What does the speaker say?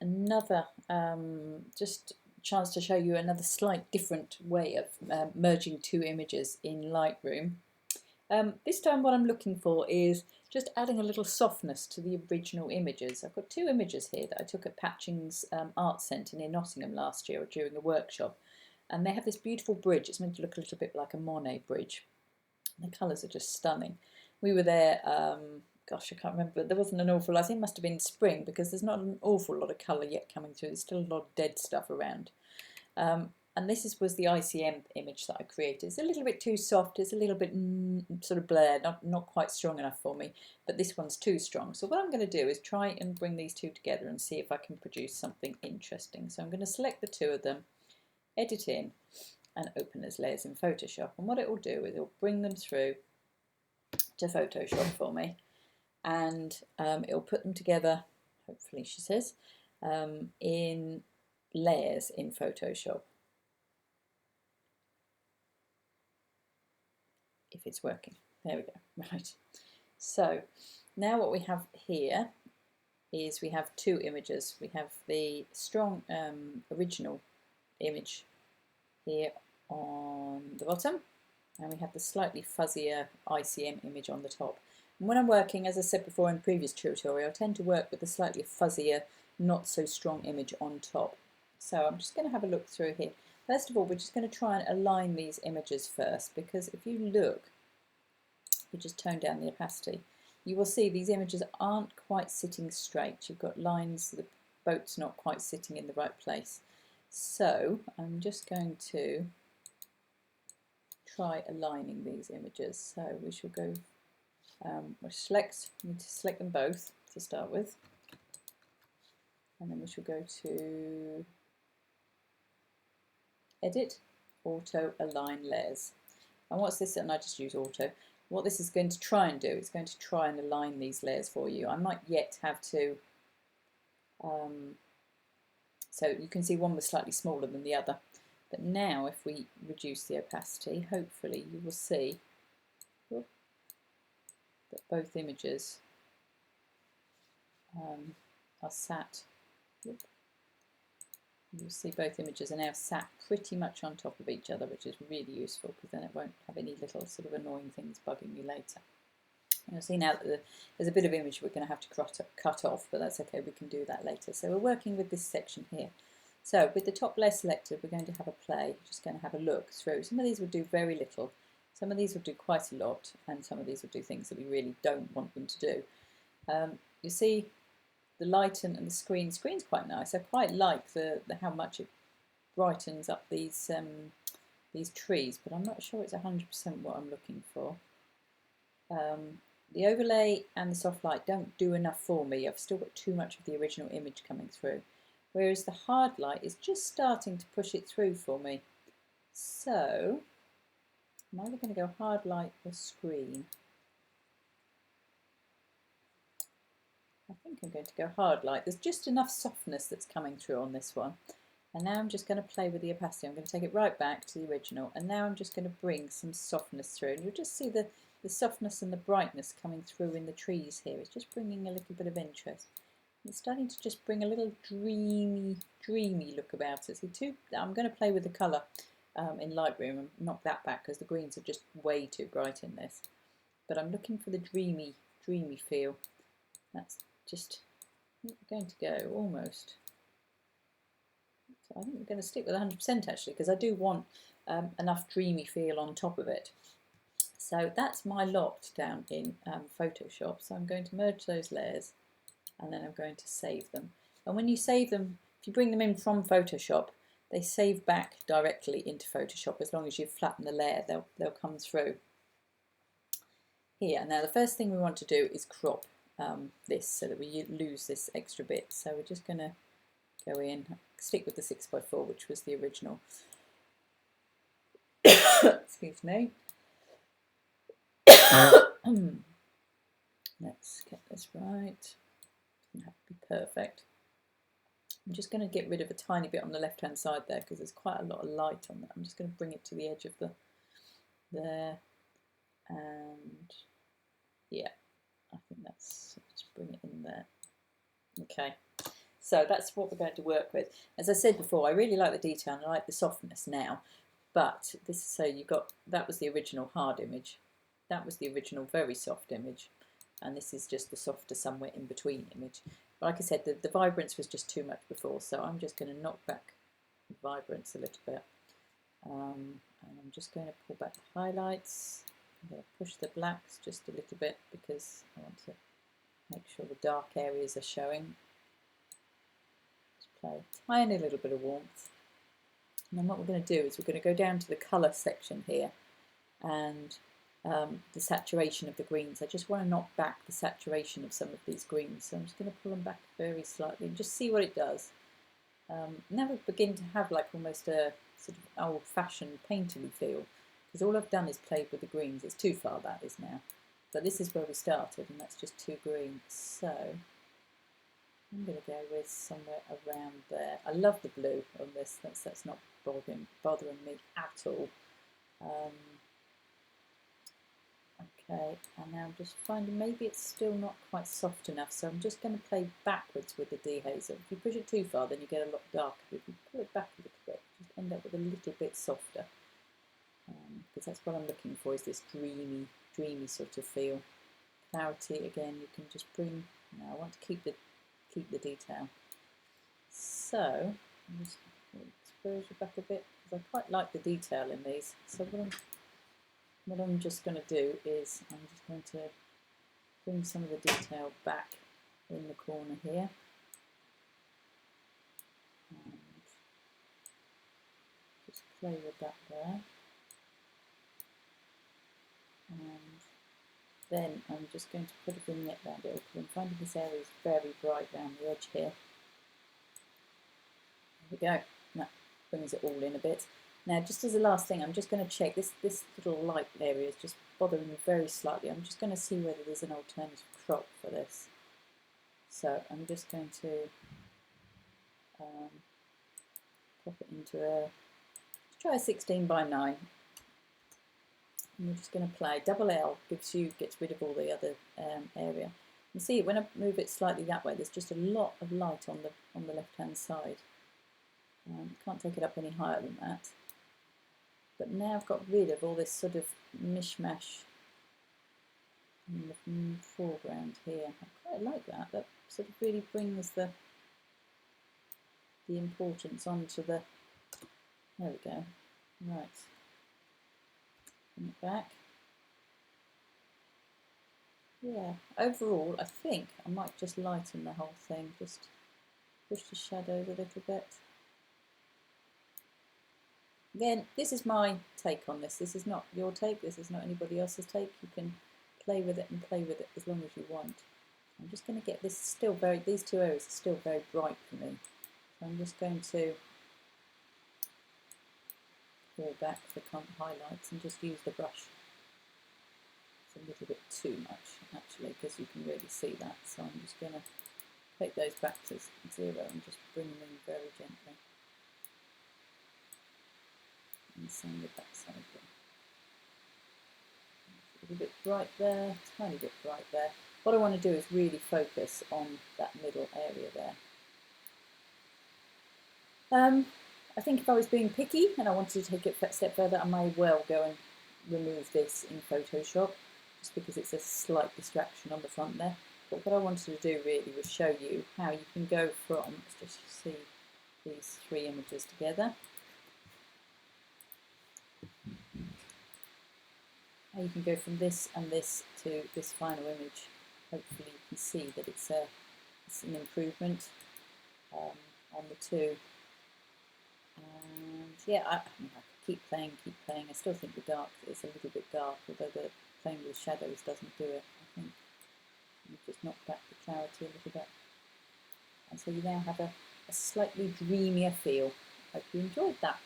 Another just chance to show you another slight different way of merging two images in Lightroom. This time what I'm looking for is just adding a little softness to the original images. I've got two images here that I took at Patching's Art Centre near Nottingham last year during a workshop, and they have this beautiful bridge. It's meant to look a little bit like a Monet bridge. The colours are just stunning. We were there, gosh, I can't remember, there wasn't an awful lot. I think it must have been spring because there's not an awful lot of colour yet coming through. There's still a lot of dead stuff around. And this was the ICM image that I created. It's a little bit too soft, it's a little bit sort of blurred, not quite strong enough for me, but this one's too strong. So what I'm going to do is try and bring these two together and see if I can produce something interesting. So I'm going to select the two of them, edit in, and open as layers in Photoshop. And what it will do is it will bring them through to Photoshop for me, and it'll put them together, hopefully she says, in layers in Photoshop. If it's working. There we go. Right. So now what we have here is we have two images. We have the strong original image here on the bottom, and we have the slightly fuzzier ICM image on the top. And when I'm working, as I said before in previous tutorial, I tend to work with the slightly fuzzier, not so strong image on top. So I'm just going to have a look through here. First of all, we're just going to try and align these images first, because if you look, if you just tone down the opacity, you will see these images aren't quite sitting straight. You've got lines, the boat's not quite sitting in the right place. So I'm just going to try aligning these images. So we shall go, we'll need to select them both to start with, and then we shall go to Edit, Auto, Align Layers. And what's this? And I just use Auto. What this is going to try and do is going to try and align these layers for you. I might yet have to, so you can see one was slightly smaller than the other. But now if we reduce the opacity, hopefully you will see that both images are sat. You'll see both images are now sat pretty much on top of each other, which is really useful because then it won't have any little sort of annoying things bugging you later. And you'll see now that there's a bit of image we're going to have to cut off, but that's okay, we can do that later. So we're working with this section here. So with the top layer selected, we're going to have a play, just going to have a look through. Some of these will do very little, some of these will do quite a lot, and some of these will do things that we really don't want them to do. You see the Lighten and the screen. Screen's quite nice. I quite like the how much it brightens up these trees, but I'm not sure it's 100% what I'm looking for. The overlay and the soft light don't do enough for me. I've still got too much of the original image coming through, whereas the hard light is just starting to push it through for me. So I'm either going to go hard light or screen. I think I'm going to go hard light. There's just enough softness that's coming through on this one. And now I'm just going to play with the opacity. I'm going to take it right back to the original, and now I'm just going to bring some softness through. And you'll just see the softness and the brightness coming through in the trees here. It's just bringing a little bit of interest. It's starting to just bring a little dreamy look about it. See, I'm going to play with the colour in Lightroom and knock that back because the greens are just way too bright in this. But I'm looking for the dreamy feel. That's just going to go almost. So I think we're going to stick with 100% actually, because I do want enough dreamy feel on top of it. So that's my lot down in Photoshop. So I'm going to merge those layers, and then I'm going to save them. And when you save them, if you bring them in from Photoshop, they save back directly into Photoshop. As long as you flatten the layer, they'll come through here. Now the first thing we want to do is crop this so that we lose this extra bit. So we're just going to go in, stick with the 6x4, which was the original. Excuse me. Let's get this right. Doesn't have to be perfect. I'm just going to get rid of a tiny bit on the left hand side there because there's quite a lot of light on that. I'm just going to bring it to the edge of there, and yeah, I think that's, just bring it in there. Okay, So that's what we're going to work with. As I said before, I really like the detail and I like the softness now. But this, so you got, that was the original hard image. That was the original very soft image. And this is just the softer somewhere in between image. But like I said, the vibrance was just too much before. So I'm just going to knock back the vibrance a little bit. And I'm just going to pull back the highlights. I'm going to push the blacks just a little bit because I want to make sure the dark areas are showing. Just play a tiny little bit of warmth. And then what we're going to do is we're going to go down to the colour section here and the saturation of the greens. I just want to knock back the saturation of some of these greens. So I'm just going to pull them back very slightly and just see what it does. Now we begin to have like almost a sort of old-fashioned painterly feel, because all I've done is played with the greens. It's too far, that is now. But this is where we started, and that's just 2 green. So I'm going to go with somewhere around there. I love the blue on this. That's not bothering me at all. Okay, and now I'm just finding maybe it's still not quite soft enough, so I'm just going to play backwards with the dehazer. If you push it too far, then you get a lot darker. If you pull it back a little bit, you just end up with a little bit softer. Because that's what I'm looking for, is this dreamy sort of feel. Clarity, again, you can just bring. Now I want to keep the detail. So I'm just going to exposure back a bit because I quite like the detail in these. So what I'm just going to do is I'm just going to bring some of the detail back in the corner here. And just play with that there. And then I'm just going to put a vignette around it, because I'm finding this area is very bright around the edge here. There we go. That brings it all in a bit. Now, just as a last thing, I'm just going to check this little light area is just bothering me very slightly. I'm just going to see whether there's an alternative crop for this. So I'm just going to pop it into let's try a 16 by 9. And we're just going to play. Double L gets rid of all the other area. You see, when I move it slightly that way, there's just a lot of light on the left-hand side. Can't take it up any higher than that. But now I've got rid of all this sort of mishmash in the foreground here. I quite like that. That sort of really brings the importance onto the. There we go. Right. Bring it back. Yeah. Overall, I think I might just lighten the whole thing. Just push the shadows a little bit. Again, this is my take on this. This is not your take. This is not anybody else's take. You can play with it and play with it as long as you want. I'm just going to get this still very, these 2 areas are still very bright for me. So I'm just going to pull back the highlights and just use the brush. It's a little bit too much actually, because you can really see that. So I'm just going to take those back to 0 and just bring them in very gently. And same with that side there. A little bit bright there, tiny bit bright there. What I want to do is really focus on that middle area there. I think if I was being picky and I wanted to take it a step further, I may well go and remove this in Photoshop, just because it's a slight distraction on the front there. But what I wanted to do really was show you how you can go from, let's just see these 3 images together. How you can go from this and this to this final image. Hopefully you can see that it's an improvement on the 2. And yeah, I keep playing. I still think the dark is a little bit dark, although the playing with shadows doesn't do it. I think you just knock back the clarity a little bit. And so you now have a slightly dreamier feel. Hope you enjoyed that.